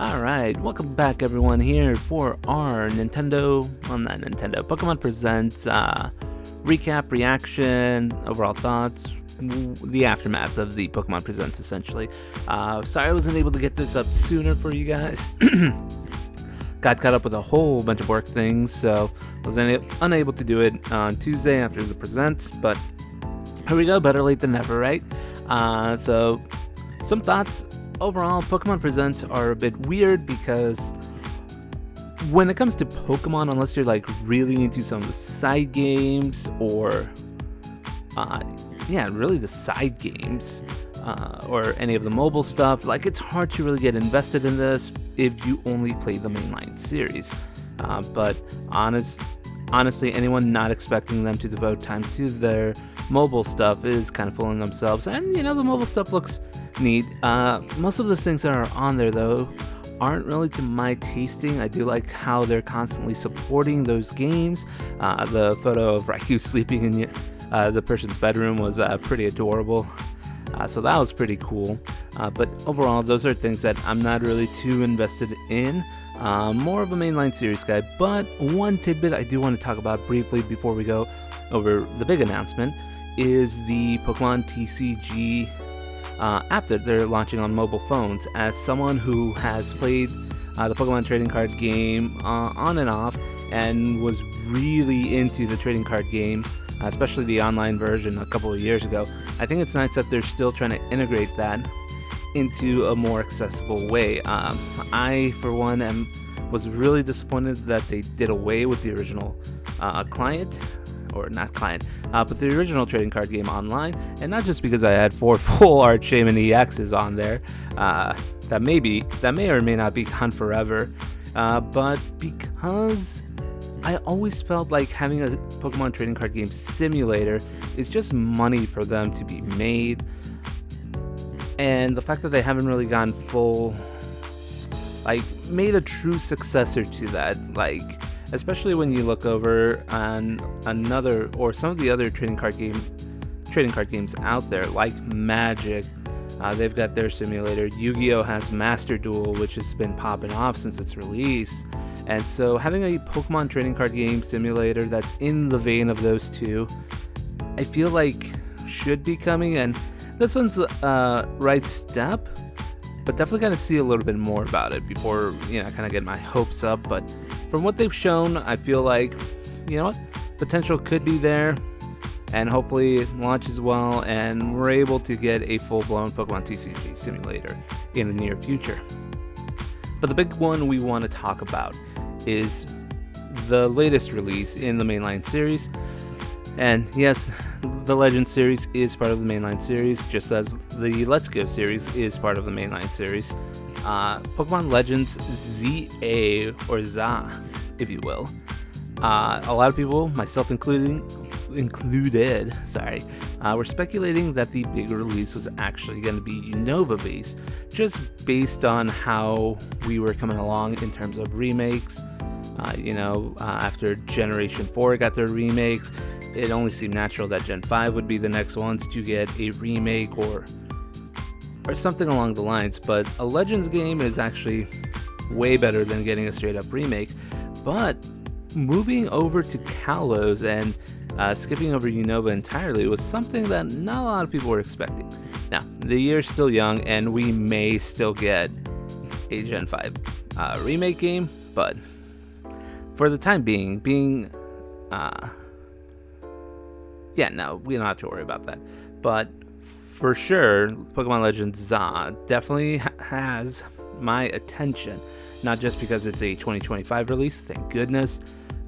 Alright, welcome back everyone here for our Pokemon Presents recap, reaction, overall thoughts, the aftermath of the Pokemon Presents essentially. Sorry I wasn't able to get this up sooner for you guys. Got caught up with a whole bunch of work things, so was unable to do it on Tuesday after the Presents, but here we go, better late than never, right? So some thoughts. Overall, Pokemon Presents are a bit weird because when it comes to Pokemon, unless you're like really into some of the side games or really the side games or any of the mobile stuff, like it's hard to really get invested in this if you only play the mainline series. But honestly, anyone not expecting them to devote time to their mobile stuff is kind of fooling themselves. And the mobile stuff looks neat. Most of those things that are on there though aren't really to my tasting. I do like how they're constantly supporting those games. The photo of Raikou sleeping in the person's bedroom was pretty adorable. So that was pretty cool. But overall, those are things that I'm not really too invested in. More of a mainline series guy. But one tidbit I do want to talk about briefly before we go over the big announcement is the Pokemon TCG app that they're launching on mobile phones. As someone who has played the Pokemon trading card game on and off and was really into the trading card game, especially the online version a couple of years ago, I think it's nice that they're still trying to integrate that into a more accessible way. I, for one, was really disappointed that they did away with the original but the original trading card game online, and not just because I had 4 full Archaiman EXs on there, that may or may not be gone forever, but because I always felt like having a Pokemon trading card game simulator is just money for them to be made, and the fact that they haven't really gone full, made a true successor to that, especially when you look over on another or some of the other trading card games out there, like Magic. They've got their simulator. Yu-Gi-Oh has Master Duel, which has been popping off since its release. And so having a Pokemon trading card game simulator that's in the vein of those two, I feel like should be coming, and this one's the right step, but definitely got to see a little bit more about it before kind of get my hopes up. But from what they've shown, I feel like potential could be there, and hopefully it launches well and we're able to get a full-blown Pokemon TCG simulator in the near future. But the big one we want to talk about is the latest release in the mainline series. And yes, the Legends series is part of the mainline series, just as the Let's Go series is part of the mainline series. Pokemon Legends ZA, or ZA, if you will. A lot of people, myself included, were speculating that the big release was actually going to be Unova based, just based on how we were coming along in terms of remakes. After Generation 4 got their remakes, it only seemed natural that Gen 5 would be the next ones to get a remake or something along the lines. But a Legends game is actually way better than getting a straight up remake. But moving over to Kalos and skipping over Unova entirely was something that not a lot of people were expecting. Now, the year's still young and we may still get a Gen 5 remake game, but for the time being, we don't have to worry about that. But for sure, Pokemon Legends ZA definitely has my attention, not just because it's a 2025 release, thank goodness.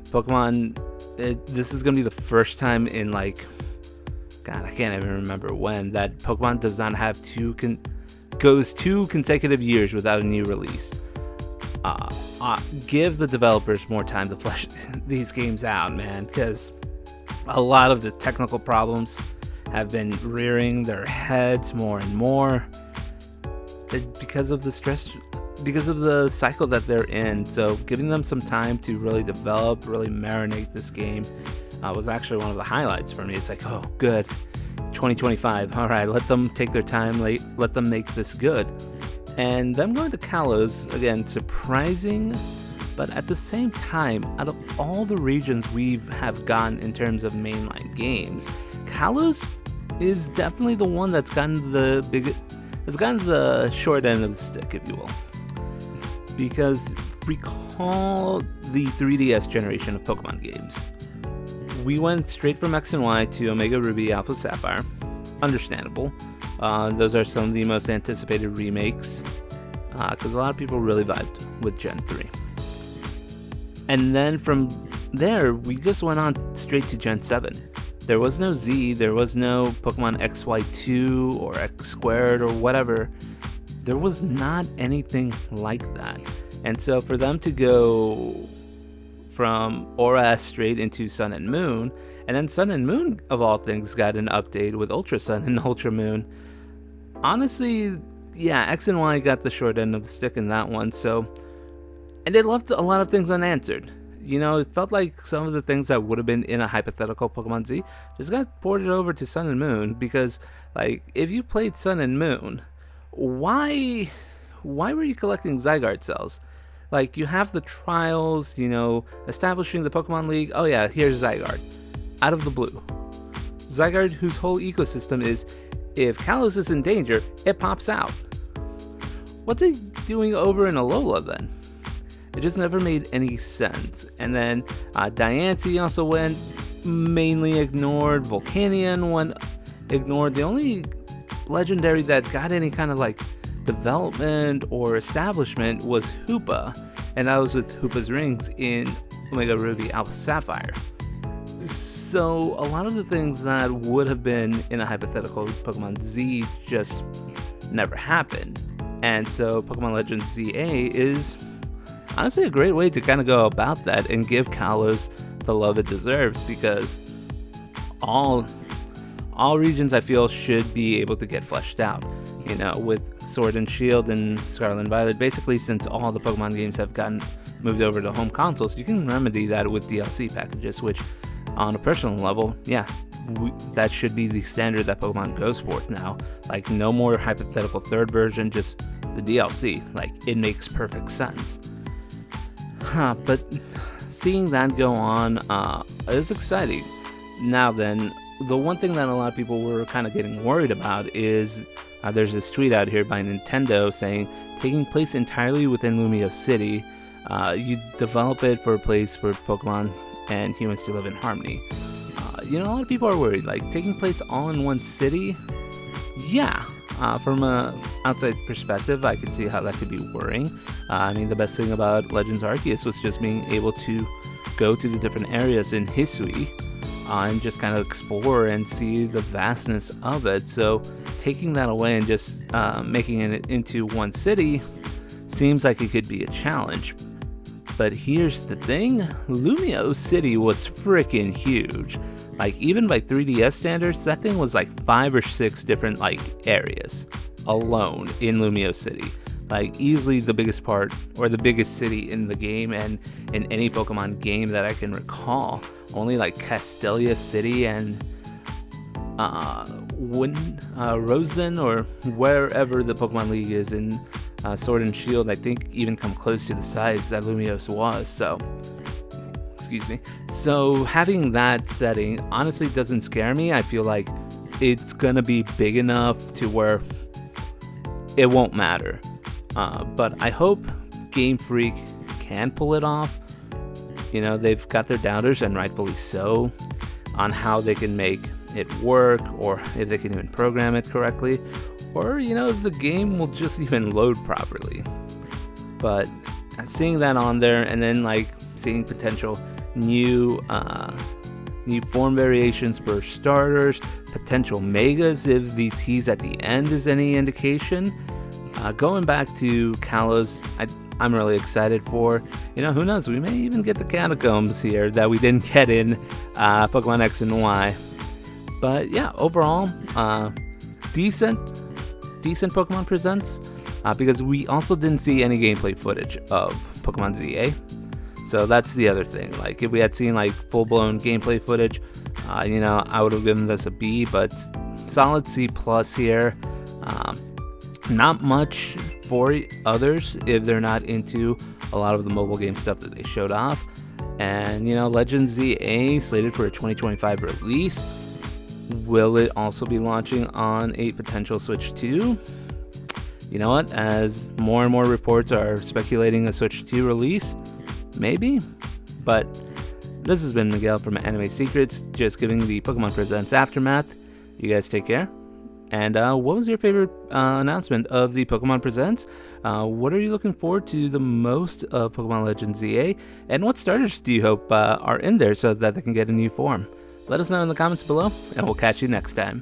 Pokemon, this is going to be the first time in I can't even remember when, that Pokemon does not have goes 2 consecutive years without a new release. Give the developers more time to flesh these games out, man, because a lot of the technical problems have been rearing their heads more and more because of the stress, because of the cycle that they're in. So giving them some time to really develop, really marinate this game was actually one of the highlights for me. It's like, oh, good, 2025. All right, let them take their time, let them make this good. And them going to Kalos, again, surprising, but at the same time, out of all the regions we have gotten in terms of mainline games, Kalos is definitely the one that's gotten the short end of the stick, if you will. Because recall the 3DS generation of Pokemon games. We went straight from X and Y to Omega Ruby, Alpha Sapphire. Understandable. Those are some of the most anticipated remakes, because a lot of people really vibed with Gen 3. And then from there, we just went on straight to Gen 7. There was no Z, there was no Pokemon XY2 or X squared or whatever. There was not anything like that. And so for them to go from Aura S straight into Sun and Moon, and then Sun and Moon, of all things, got an update with Ultra Sun and Ultra Moon. Honestly, yeah, X and Y got the short end of the stick in that one, so... And they left a lot of things unanswered. You know, it felt like some of the things that would have been in a hypothetical Pokemon Z just got ported over to Sun and Moon, because, like, if you played Sun and Moon, why were you collecting Zygarde cells? Like, you have the trials, you know, establishing the Pokemon League. Oh yeah, here's Zygarde. Out of the blue. Zygarde, whose whole ecosystem is, if Kalos is in danger, it pops out. What's it doing over in Alola then? It just never made any sense. And then Diancie also went mainly ignored. Volcanion went ignored. The only legendary that got any kind of like development or establishment was Hoopa, and that was with Hoopa's rings in Omega Ruby Alpha Sapphire. So a lot of the things that would have been in a hypothetical Pokemon Z just never happened. And so Pokemon Legends ZA is honestly a great way to kind of go about that and give Kalos the love it deserves, because all regions I feel should be able to get fleshed out. You know, with Sword and Shield and Scarlet and Violet, basically since all the Pokemon games have gotten moved over to home consoles, you can remedy that with DLC packages, which on a personal level, yeah, that should be the standard that Pokemon goes forth now. Like, no more hypothetical third version, just the DLC. Like, it makes perfect sense. But seeing that go on is exciting. Now then, the one thing that a lot of people were kind of getting worried about is there's this tweet out here by Nintendo saying, taking place entirely within Lumio City, you develop it for a place where Pokemon and humans to live in harmony. You know, a lot of people are worried, like, taking place all in one city? Yeah, from an outside perspective, I could see how that could be worrying. I mean, the best thing about Legends Arceus was just being able to go to the different areas in Hisui and just kind of explore and see the vastness of it. So taking that away and just making it into one city seems like it could be a challenge. But here's the thing, Lumio City was freaking huge. Like, even by 3DS standards, that thing was like 5 or 6 different like areas alone in Lumio City. Like, easily the biggest part, or the biggest city in the game, and in any Pokemon game that I can recall. Only like Castelia City and Rosedon, or wherever the Pokemon League is in Sword and Shield, I think even come close to the size that Lumios was. So, excuse me. So having that setting honestly doesn't scare me. I feel like it's gonna be big enough to where it won't matter. But I hope Game Freak can pull it off. You know, they've got their doubters, and rightfully so, on how they can make it work, or if they can even program it correctly, or, you know, if the game will just even load properly. But seeing that on there, and then like seeing potential new form variations for starters, potential megas if the tease at the end is any indication. Going back to Kalos, I'm really excited for. You know, who knows, we may even get the catacombs here that we didn't get in Pokemon X and Y. But yeah, overall, decent Pokemon Presents, because we also didn't see any gameplay footage of Pokemon ZA. So that's the other thing. Like, if we had seen like full-blown gameplay footage, you know, I would have given this a B, but solid C+ here. Not much for others if they're not into a lot of the mobile game stuff that they showed off. And Legends ZA slated for a 2025 release. Will it also be launching on a potential Switch 2? You know what? As more and more reports are speculating a Switch 2 release, maybe. But this has been Miguel from Anime Secrets, just giving the Pokemon Presents Aftermath. You guys take care. And what was your favorite announcement of the Pokemon Presents? What are you looking forward to the most of Pokemon Legends ZA? And what starters do you hope are in there so that they can get a new form? Let us know in the comments below, and we'll catch you next time.